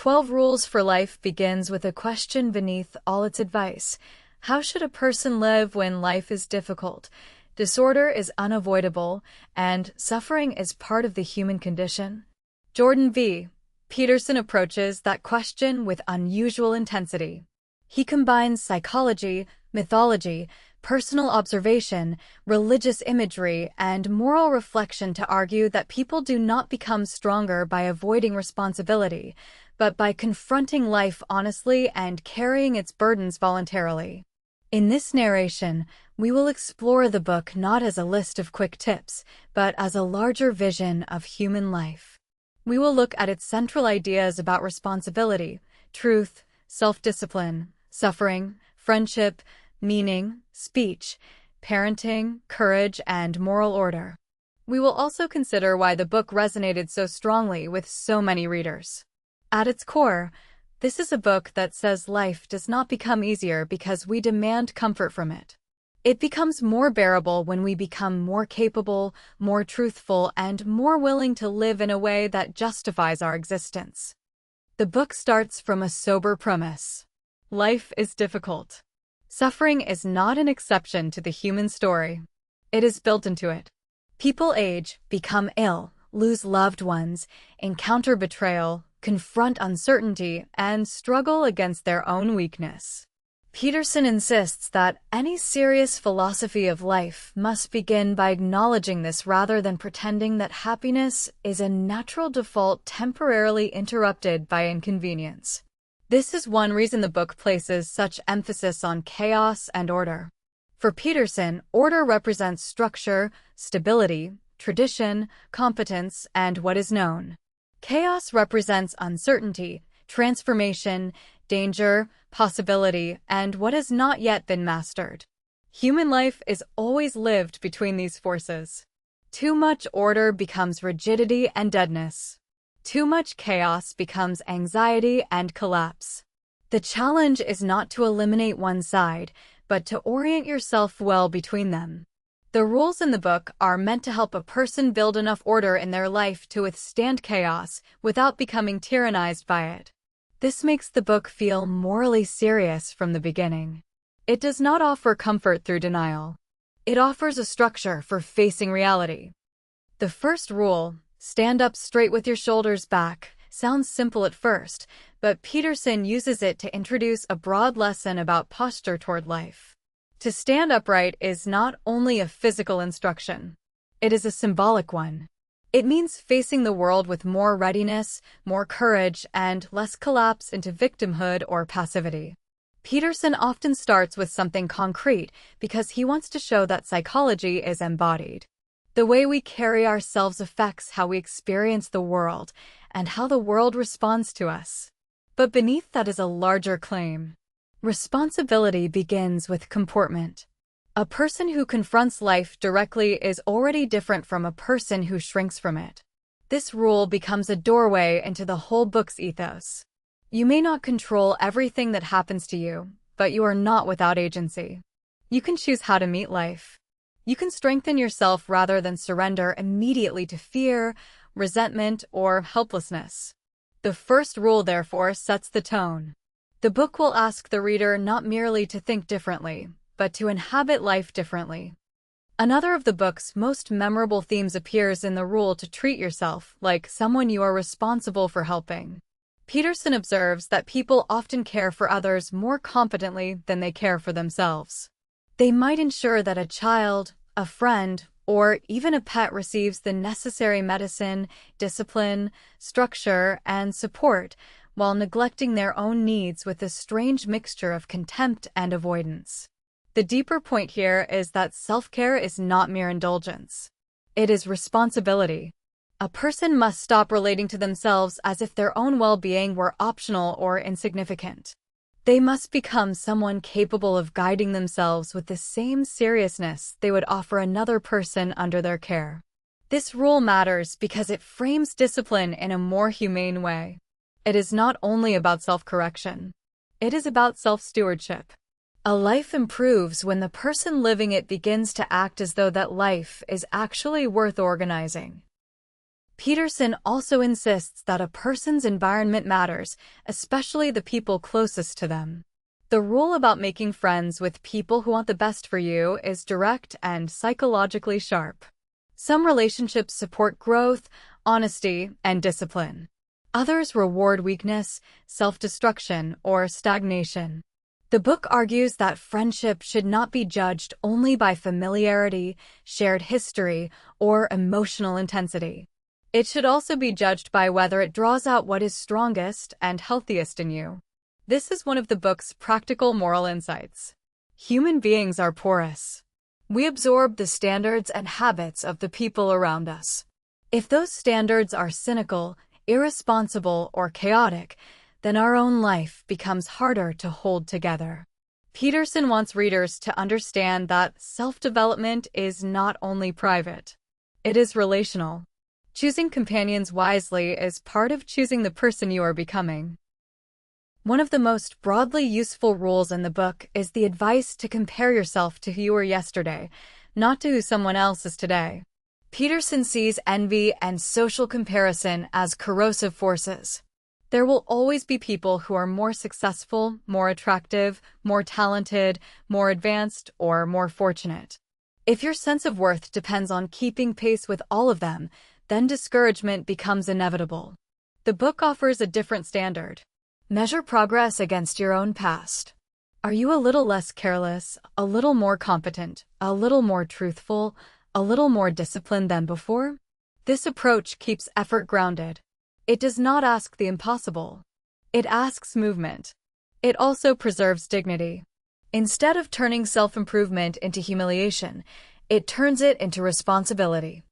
12 Rules for Life begins with a question beneath all its advice. How should a person live when life is difficult? Disorder is unavoidable, and suffering is part of the human condition. Jordan V. Peterson approaches that question with unusual intensity. He combines psychology, mythology, personal observation, religious imagery, and moral reflection to argue that people do not become stronger by avoiding responsibility, but by confronting life honestly and carrying its burdens voluntarily. In this narration, we will explore the book not as a list of quick tips, but as a larger vision of human life. We will look at its central ideas about responsibility, truth, self-discipline, suffering, friendship, meaning, speech, parenting, courage, and moral order. We will also consider why the book resonated so strongly with so many readers. At its core, this is a book that says life does not become easier because we demand comfort from it. It becomes more bearable when we become more capable, more truthful, and more willing to live in a way that justifies our existence. The book starts from a sober premise. Life is difficult. Suffering is not an exception to the human story. It is built into it. People age, become ill, lose loved ones, encounter betrayal, confront uncertainty, and struggle against their own weakness. Peterson insists that any serious philosophy of life must begin by acknowledging this rather than pretending that happiness is a natural default temporarily interrupted by inconvenience. This is one reason the book places such emphasis on chaos and order. For Peterson, order represents structure, stability, tradition, competence, and what is known. Chaos represents uncertainty, transformation, danger, possibility, and what has not yet been mastered. Human life is always lived between these forces. Too much order becomes rigidity and deadness. Too much chaos becomes anxiety and collapse. The challenge is not to eliminate one side, but to orient yourself well between them. The rules in the book are meant to help a person build enough order in their life to withstand chaos without becoming tyrannized by it. This makes the book feel morally serious from the beginning. It does not offer comfort through denial. It offers a structure for facing reality. The first rule, stand up straight with your shoulders back, sounds simple at first, but Peterson uses it to introduce a broad lesson about posture toward life. To stand upright is not only a physical instruction. It is a symbolic one. It means facing the world with more readiness, more courage, and less collapse into victimhood or passivity. Peterson often starts with something concrete because he wants to show that psychology is embodied. The way we carry ourselves affects how we experience the world and how the world responds to us. But beneath that is a larger claim. Responsibility begins with comportment. A person who confronts life directly is already different from a person who shrinks from it. This rule becomes a doorway into the whole book's ethos. You may not control everything that happens to you, but you are not without agency. You can choose how to meet life. You can strengthen yourself rather than surrender immediately to fear, resentment, or helplessness. The first rule, therefore, sets the tone. The book will ask the reader not merely to think differently, but to inhabit life differently. Another of the book's most memorable themes appears in the rule to treat yourself like someone you are responsible for helping. Peterson observes that people often care for others more competently than they care for themselves. They might ensure that a child, a friend, or even a pet receives the necessary medicine, discipline, structure, and support, while neglecting their own needs with a strange mixture of contempt and avoidance. The deeper point here is that self-care is not mere indulgence. It is responsibility. A person must stop relating to themselves as if their own well-being were optional or insignificant. They must become someone capable of guiding themselves with the same seriousness they would offer another person under their care. This rule matters because it frames discipline in a more humane way. It is not only about self-correction. It is about self-stewardship. A life improves when the person living it begins to act as though that life is actually worth organizing. Peterson also insists that a person's environment matters, especially the people closest to them. The rule about making friends with people who want the best for you is direct and psychologically sharp. Some relationships support growth, honesty, and discipline. Others reward weakness, self-destruction, or stagnation. The book argues that friendship should not be judged only by familiarity, shared history, or emotional intensity. It should also be judged by whether it draws out what is strongest and healthiest in you. This is one of the book's practical moral insights. Human beings are porous. We absorb the standards and habits of the people around us. If those standards are cynical, irresponsible, or chaotic, then our own life becomes harder to hold together. Peterson wants readers to understand that self-development is not only private. It is relational. Choosing companions wisely is part of choosing the person you are becoming. One of the most broadly useful rules in the book is the advice to compare yourself to who you were yesterday, not to who someone else is today. Peterson sees envy and social comparison as corrosive forces. There will always be people who are more successful, more attractive, more talented, more advanced, or more fortunate. If your sense of worth depends on keeping pace with all of them, then discouragement becomes inevitable. The book offers a different standard. Measure progress against your own past. Are you a little less careless, a little more competent, a little more truthful, a little more disciplined than before? This approach keeps effort grounded. It does not ask the impossible. It asks movement. It also preserves dignity. Instead of turning self-improvement into humiliation, it turns it into responsibility.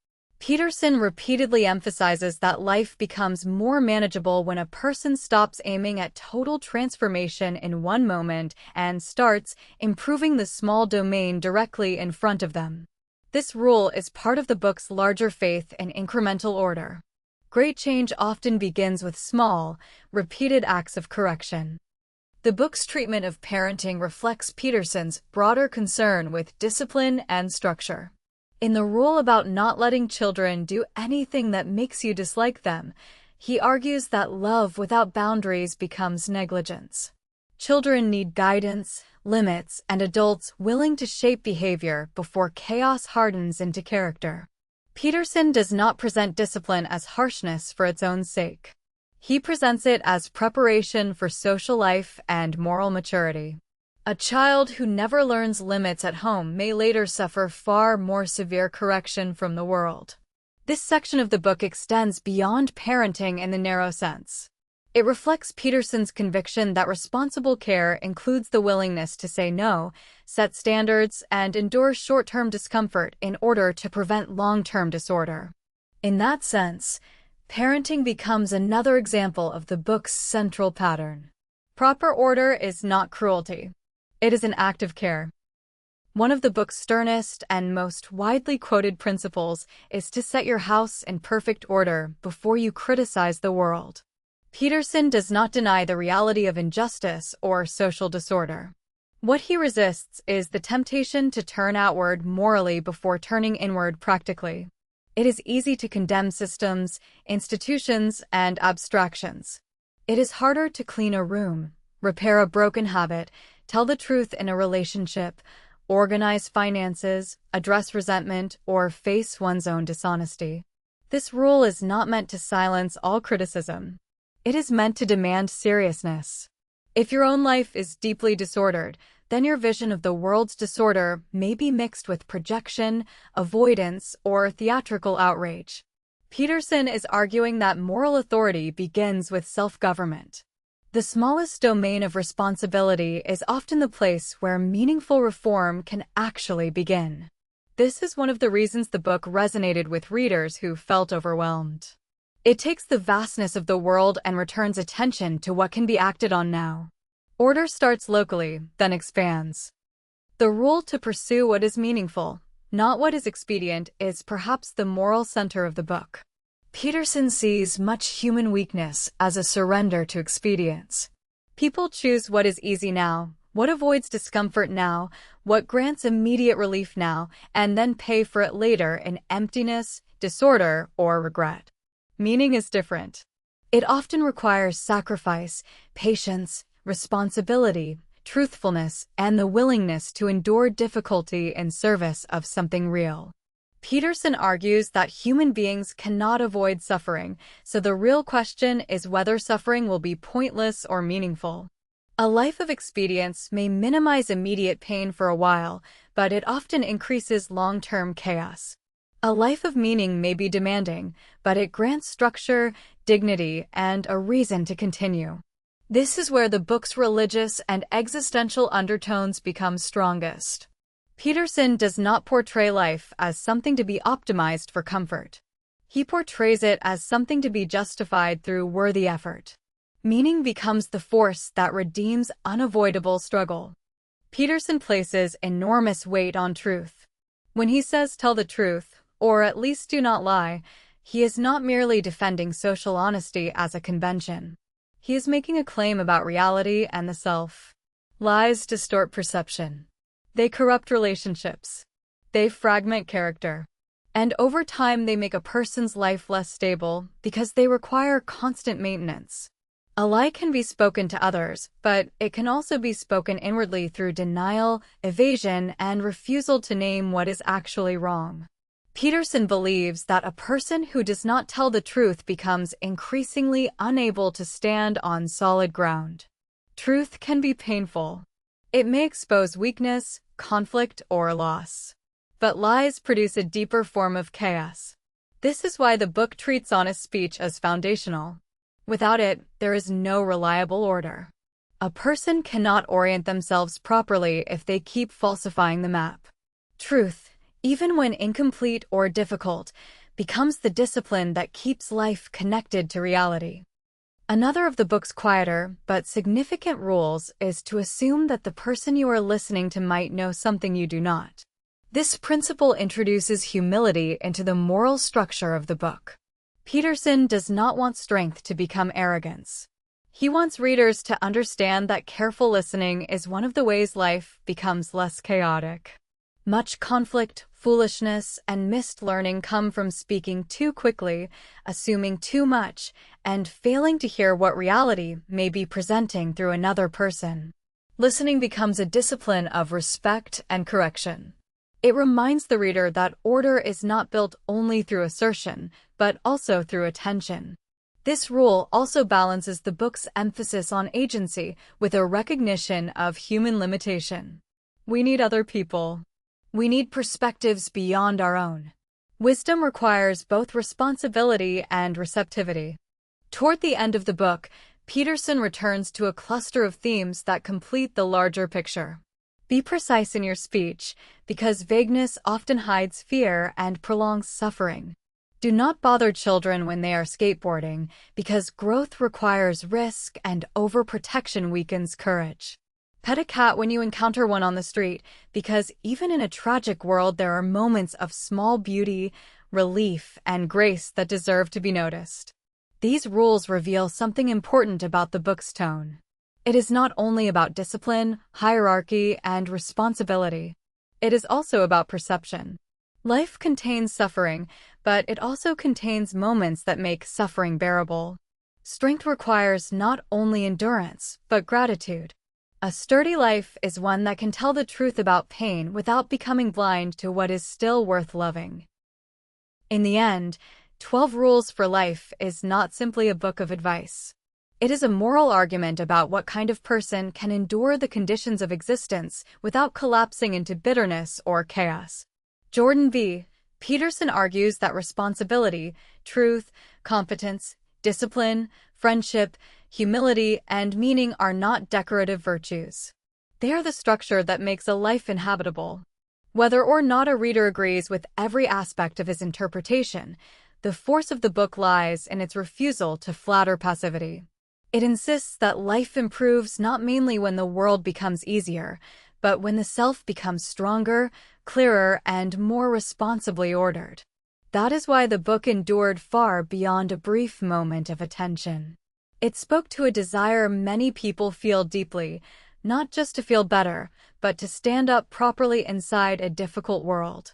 Peterson repeatedly emphasizes that life becomes more manageable when a person stops aiming at total transformation in one moment and starts improving the small domain directly in front of them. This rule is part of the book's larger faith in incremental order. Great change often begins with small, repeated acts of correction. The book's treatment of parenting reflects Peterson's broader concern with discipline and structure. In the rule about not letting children do anything that makes you dislike them, he argues that love without boundaries becomes negligence. Children need guidance, limits, and adults willing to shape behavior before chaos hardens into character. Peterson does not present discipline as harshness for its own sake. He presents it as preparation for social life and moral maturity. A child who never learns limits at home may later suffer far more severe correction from the world. This section of the book extends beyond parenting in the narrow sense. It reflects Peterson's conviction that responsible care includes the willingness to say no, set standards, and endure short-term discomfort in order to prevent long-term disorder. In that sense, parenting becomes another example of the book's central pattern. Proper order is not cruelty. It is an act of care. One of the book's sternest and most widely quoted principles is to set your house in perfect order before you criticize the world. Peterson does not deny the reality of injustice or social disorder. What he resists is the temptation to turn outward morally before turning inward practically. It is easy to condemn systems, institutions, and abstractions. It is harder to clean a room, repair a broken habit, tell the truth in a relationship, organize finances, address resentment, or face one's own dishonesty. This rule is not meant to silence all criticism. It is meant to demand seriousness. If your own life is deeply disordered, then your vision of the world's disorder may be mixed with projection, avoidance, or theatrical outrage. Peterson is arguing that moral authority begins with self-government. The smallest domain of responsibility is often the place where meaningful reform can actually begin. This is one of the reasons the book resonated with readers who felt overwhelmed. It takes the vastness of the world and returns attention to what can be acted on now. Order starts locally, then expands. The rule to pursue what is meaningful, not what is expedient, is perhaps the moral center of the book. Peterson sees much human weakness as a surrender to expedience. People choose what is easy now, what avoids discomfort now, what grants immediate relief now, and then pay for it later in emptiness, disorder, or regret. meaning is different. It often requires sacrifice, patience, responsibility, truthfulness, and the willingness to endure difficulty in service of something real. Peterson argues that human beings cannot avoid suffering, so the real question is whether suffering will be pointless or meaningful. A life of expedience may minimize immediate pain for a while, but it often increases long-term chaos. A life of meaning may be demanding, but it grants structure, dignity, and a reason to continue. This is where the book's religious and existential undertones become strongest. Peterson does not portray life as something to be optimized for comfort. He portrays it as something to be justified through worthy effort. Meaning becomes the force that redeems unavoidable struggle. Peterson places enormous weight on truth. When he says tell the truth, or at least do not lie, he is not merely defending social honesty as a convention. He is making a claim about reality and the self. Lies distort perception. They corrupt relationships. They fragment character. And over time they make a person's life less stable because they require constant maintenance. A lie can be spoken to others, but it can also be spoken inwardly through denial, evasion, and refusal to name what is actually wrong. Peterson believes that a person who does not tell the truth becomes increasingly unable to stand on solid ground. Truth can be painful. It may expose weakness, conflict, or loss. But lies produce a deeper form of chaos. This is why the book treats honest speech as foundational. Without it, there is no reliable order. A person cannot orient themselves properly if they keep falsifying the map. Truth, even when incomplete or difficult, becomes the discipline that keeps life connected to reality. Another of the book's quieter but significant rules is to assume that the person you are listening to might know something you do not. This principle introduces humility into the moral structure of the book. Peterson does not want strength to become arrogance. He wants readers to understand that careful listening is one of the ways life becomes less chaotic. Much conflict, foolishness, and missed learning come from speaking too quickly, assuming too much, and failing to hear what reality may be presenting through another person. Listening becomes a discipline of respect and correction. It reminds the reader that order is not built only through assertion, but also through attention. This rule also balances the book's emphasis on agency with a recognition of human limitation. We need other people. We need perspectives beyond our own. Wisdom requires both responsibility and receptivity. Toward the end of the book, Peterson returns to a cluster of themes that complete the larger picture. Be precise in your speech, because vagueness often hides fear and prolongs suffering. Do not bother children when they are skateboarding, because growth requires risk and overprotection weakens courage. Pet a cat when you encounter one on the street, because even in a tragic world there are moments of small beauty, relief, and grace that deserve to be noticed. These rules reveal something important about the book's tone. It is not only about discipline, hierarchy, and responsibility. It is also about perception. Life contains suffering, but it also contains moments that make suffering bearable. Strength requires not only endurance, but gratitude. A sturdy life is one that can tell the truth about pain without becoming blind to what is still worth loving. In the end, 12 Rules for Life is not simply a book of advice. It is a moral argument about what kind of person can endure the conditions of existence without collapsing into bitterness or chaos. Jordan B. Peterson argues that responsibility, truth, competence, discipline, friendship, humility, and meaning are not decorative virtues. They are the structure that makes a life inhabitable. Whether or not a reader agrees with every aspect of his interpretation, the force of the book lies in its refusal to flatter passivity. It insists that life improves not mainly when the world becomes easier, but when the self becomes stronger, clearer, and more responsibly ordered. That is why the book endured far beyond a brief moment of attention. It spoke to a desire many people feel deeply, not just to feel better, but to stand up properly inside a difficult world.